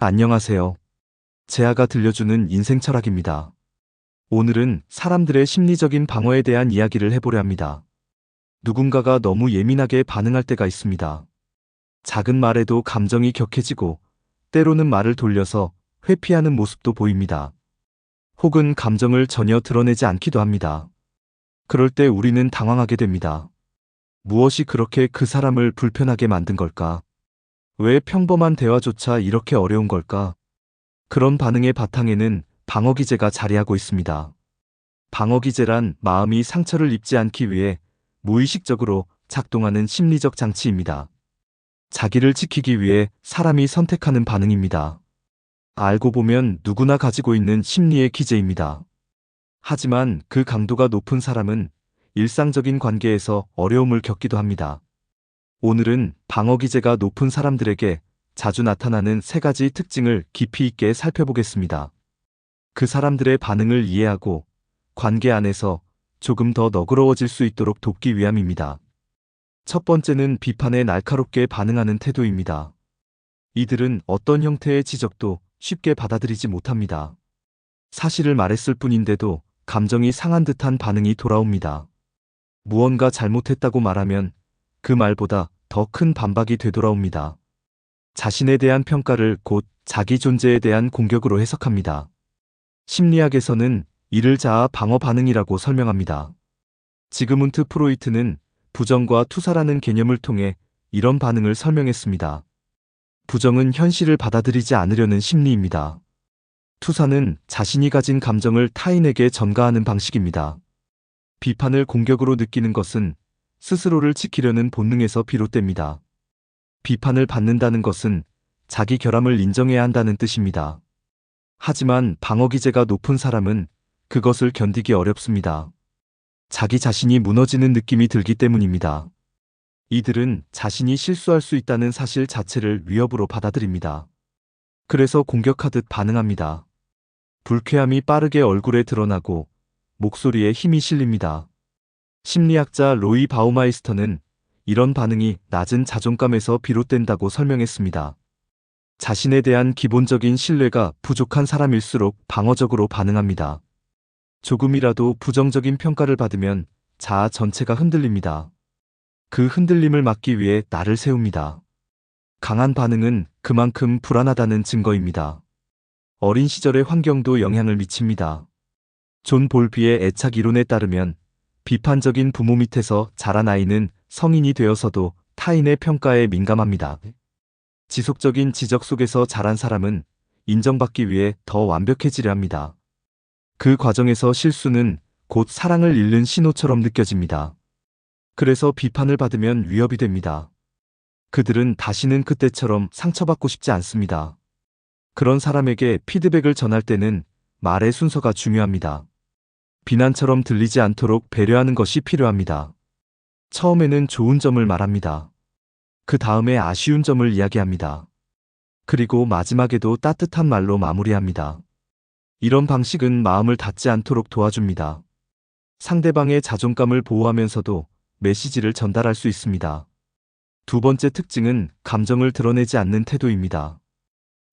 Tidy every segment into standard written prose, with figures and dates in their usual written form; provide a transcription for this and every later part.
안녕하세요. 재아가 들려주는 인생 철학입니다. 오늘은 사람들의 심리적인 방어에 대한 이야기를 해보려 합니다. 누군가가 너무 예민하게 반응할 때가 있습니다. 작은 말에도 감정이 격해지고 때로는 말을 돌려서 회피하는 모습도 보입니다. 혹은 감정을 전혀 드러내지 않기도 합니다. 그럴 때 우리는 당황하게 됩니다. 무엇이 그렇게 그 사람을 불편하게 만든 걸까? 왜 평범한 대화조차 이렇게 어려운 걸까? 그런 반응의 바탕에는 방어기제가 자리하고 있습니다. 방어기제란 마음이 상처를 입지 않기 위해 무의식적으로 작동하는 심리적 장치입니다. 자기를 지키기 위해 사람이 선택하는 반응입니다. 알고 보면 누구나 가지고 있는 심리의 기제입니다. 하지만 그 강도가 높은 사람은 일상적인 관계에서 어려움을 겪기도 합니다. 오늘은 방어기제가 높은 사람들에게 자주 나타나는 세 가지 특징을 깊이 있게 살펴보겠습니다. 그 사람들의 반응을 이해하고 관계 안에서 조금 더 너그러워질 수 있도록 돕기 위함입니다. 첫 번째는 비판에 날카롭게 반응하는 태도입니다. 이들은 어떤 형태의 지적도 쉽게 받아들이지 못합니다. 사실을 말했을 뿐인데도 감정이 상한 듯한 반응이 돌아옵니다. 무언가 잘못했다고 말하면 그 말보다 더 큰 반박이 되돌아옵니다. 자신에 대한 평가를 곧 자기 존재에 대한 공격으로 해석합니다. 심리학에서는 이를 자아 방어 반응이라고 설명합니다. 지그문트 프로이트는 부정과 투사라는 개념을 통해 이런 반응을 설명했습니다. 부정은 현실을 받아들이지 않으려는 심리입니다. 투사는 자신이 가진 감정을 타인에게 전가하는 방식입니다. 비판을 공격으로 느끼는 것은 스스로를 지키려는 본능에서 비롯됩니다. 비판을 받는다는 것은 자기 결함을 인정해야 한다는 뜻입니다. 하지만 방어기제가 높은 사람은 그것을 견디기 어렵습니다. 자기 자신이 무너지는 느낌이 들기 때문입니다. 이들은 자신이 실수할 수 있다는 사실 자체를 위협으로 받아들입니다. 그래서 공격하듯 반응합니다. 불쾌함이 빠르게 얼굴에 드러나고 목소리에 힘이 실립니다. 심리학자 로이 바우마이스터는 이런 반응이 낮은 자존감에서 비롯된다고 설명했습니다. 자신에 대한 기본적인 신뢰가 부족한 사람일수록 방어적으로 반응합니다. 조금이라도 부정적인 평가를 받으면 자아 전체가 흔들립니다. 그 흔들림을 막기 위해 나를 세웁니다. 강한 반응은 그만큼 불안하다는 증거입니다. 어린 시절의 환경도 영향을 미칩니다. 존 볼비의 애착 이론에 따르면 비판적인 부모 밑에서 자란 아이는 성인이 되어서도 타인의 평가에 민감합니다. 지속적인 지적 속에서 자란 사람은 인정받기 위해 더 완벽해지려 합니다. 그 과정에서 실수는 곧 사랑을 잃는 신호처럼 느껴집니다. 그래서 비판을 받으면 위협이 됩니다. 그들은 다시는 그때처럼 상처받고 싶지 않습니다. 그런 사람에게 피드백을 전할 때는 말의 순서가 중요합니다. 비난처럼 들리지 않도록 배려하는 것이 필요합니다. 처음에는 좋은 점을 말합니다. 그 다음에 아쉬운 점을 이야기합니다. 그리고 마지막에도 따뜻한 말로 마무리합니다. 이런 방식은 마음을 닫지 않도록 도와줍니다. 상대방의 자존감을 보호하면서도 메시지를 전달할 수 있습니다. 두 번째 특징은 감정을 드러내지 않는 태도입니다.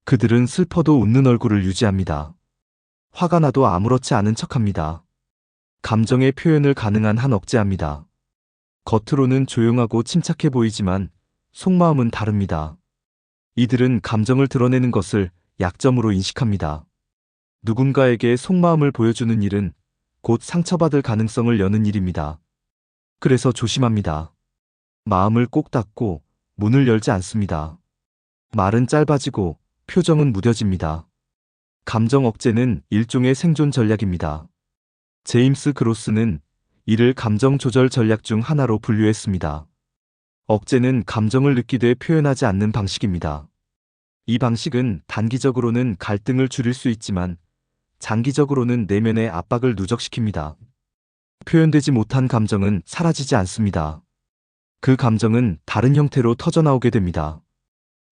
그들은 슬퍼도 웃는 얼굴을 유지합니다. 화가 나도 아무렇지 않은 척합니다. 감정의 표현을 가능한 한 억제합니다. 겉으로는 조용하고 침착해 보이지만 속마음은 다릅니다. 이들은 감정을 드러내는 것을 약점으로 인식합니다. 누군가에게 속마음을 보여주는 일은 곧 상처받을 가능성을 여는 일입니다. 그래서 조심합니다. 마음을 꼭 닫고 문을 열지 않습니다. 말은 짧아지고 표정은 무뎌집니다. 감정 억제는 일종의 생존 전략입니다. 제임스 그로스는 이를 감정 조절 전략 중 하나로 분류했습니다. 억제는 감정을 느끼되 표현하지 않는 방식입니다. 이 방식은 단기적으로는 갈등을 줄일 수 있지만 장기적으로는 내면의 압박을 누적시킵니다. 표현되지 못한 감정은 사라지지 않습니다. 그 감정은 다른 형태로 터져나오게 됩니다.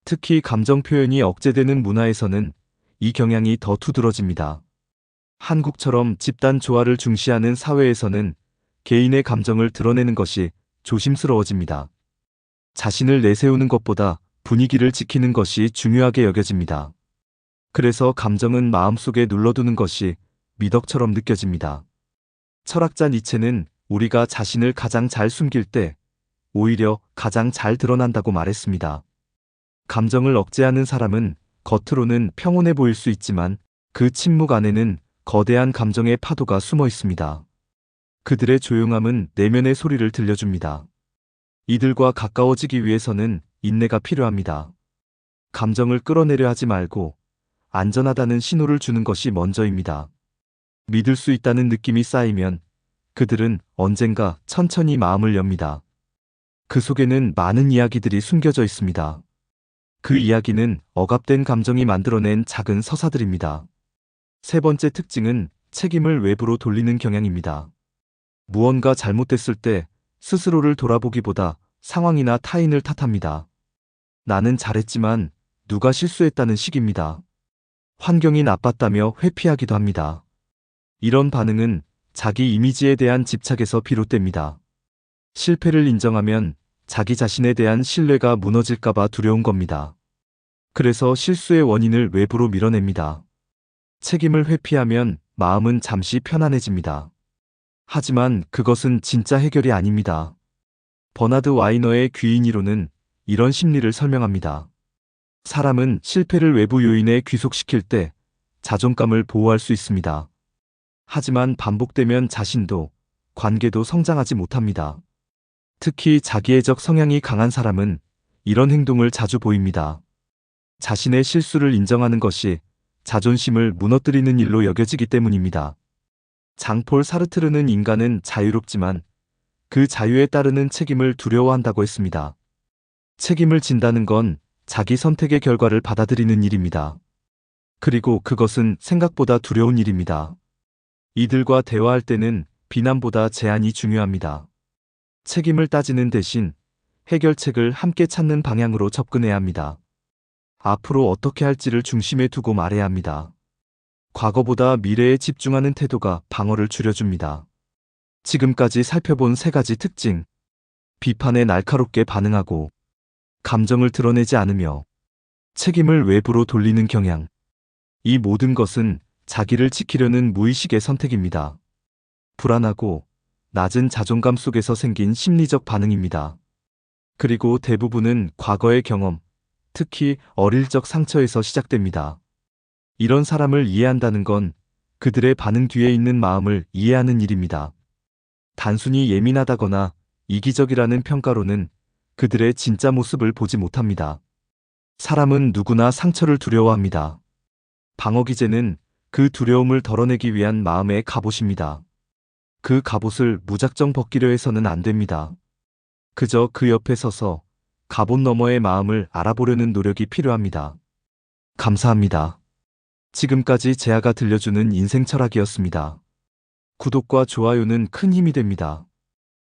특히 감정 표현이 억제되는 문화에서는 이 경향이 더 두드러집니다. 한국처럼 집단 조화를 중시하는 사회에서는 개인의 감정을 드러내는 것이 조심스러워집니다. 자신을 내세우는 것보다 분위기를 지키는 것이 중요하게 여겨집니다. 그래서 감정은 마음속에 눌러두는 것이 미덕처럼 느껴집니다. 철학자 니체는 우리가 자신을 가장 잘 숨길 때 오히려 가장 잘 드러난다고 말했습니다. 감정을 억제하는 사람은 겉으로는 평온해 보일 수 있지만 그 침묵 안에는 거대한 감정의 파도가 숨어 있습니다. 그들의 조용함은 내면의 소리를 들려줍니다. 이들과 가까워지기 위해서는 인내가 필요합니다. 감정을 끌어내려 하지 말고 안전하다는 신호를 주는 것이 먼저입니다. 믿을 수 있다는 느낌이 쌓이면 그들은 언젠가 천천히 마음을 엽니다. 그 속에는 많은 이야기들이 숨겨져 있습니다. 그 이야기는 억압된 감정이 만들어낸 작은 서사들입니다. 세 번째 특징은 책임을 외부로 돌리는 경향입니다. 무언가 잘못됐을 때 스스로를 돌아보기보다 상황이나 타인을 탓합니다. 나는 잘했지만 누가 실수했다는 식입니다. 환경이 나빴다며 회피하기도 합니다. 이런 반응은 자기 이미지에 대한 집착에서 비롯됩니다. 실패를 인정하면 자기 자신에 대한 신뢰가 무너질까봐 두려운 겁니다. 그래서 실수의 원인을 외부로 밀어냅니다. 책임을 회피하면 마음은 잠시 편안해집니다. 하지만 그것은 진짜 해결이 아닙니다. 버나드 와이너의 귀인 이론은 이런 심리를 설명합니다. 사람은 실패를 외부 요인에 귀속시킬 때 자존감을 보호할 수 있습니다. 하지만 반복되면 자신도, 관계도 성장하지 못합니다. 특히 자기애적 성향이 강한 사람은 이런 행동을 자주 보입니다. 자신의 실수를 인정하는 것이 자존심을 무너뜨리는 일로 여겨지기 때문입니다. 장폴 사르트르는 인간은 자유롭지만 그 자유에 따르는 책임을 두려워한다고 했습니다. 책임을 진다는 건 자기 선택의 결과를 받아들이는 일입니다. 그리고 그것은 생각보다 두려운 일입니다. 이들과 대화할 때는 비난보다 제안이 중요합니다. 책임을 따지는 대신 해결책을 함께 찾는 방향으로 접근해야 합니다. 앞으로 어떻게 할지를 중심에 두고 말해야 합니다. 과거보다 미래에 집중하는 태도가 방어를 줄여줍니다. 지금까지 살펴본 세 가지 특징. 비판에 날카롭게 반응하고, 감정을 드러내지 않으며, 책임을 외부로 돌리는 경향. 이 모든 것은 자기를 지키려는 무의식의 선택입니다. 불안하고 낮은 자존감 속에서 생긴 심리적 반응입니다. 그리고 대부분은 과거의 경험, 특히 어릴 적 상처에서 시작됩니다. 이런 사람을 이해한다는 건 그들의 반응 뒤에 있는 마음을 이해하는 일입니다. 단순히 예민하다거나 이기적이라는 평가로는 그들의 진짜 모습을 보지 못합니다. 사람은 누구나 상처를 두려워합니다. 방어 기제는 그 두려움을 덜어내기 위한 마음의 갑옷입니다. 그 갑옷을 무작정 벗기려 해서는 안 됩니다. 그저 그 옆에 서서 갑옷 너머의 마음을 알아보려는 노력이 필요합니다. 감사합니다. 지금까지 재아가 들려주는 인생 철학이었습니다. 구독과 좋아요는 큰 힘이 됩니다.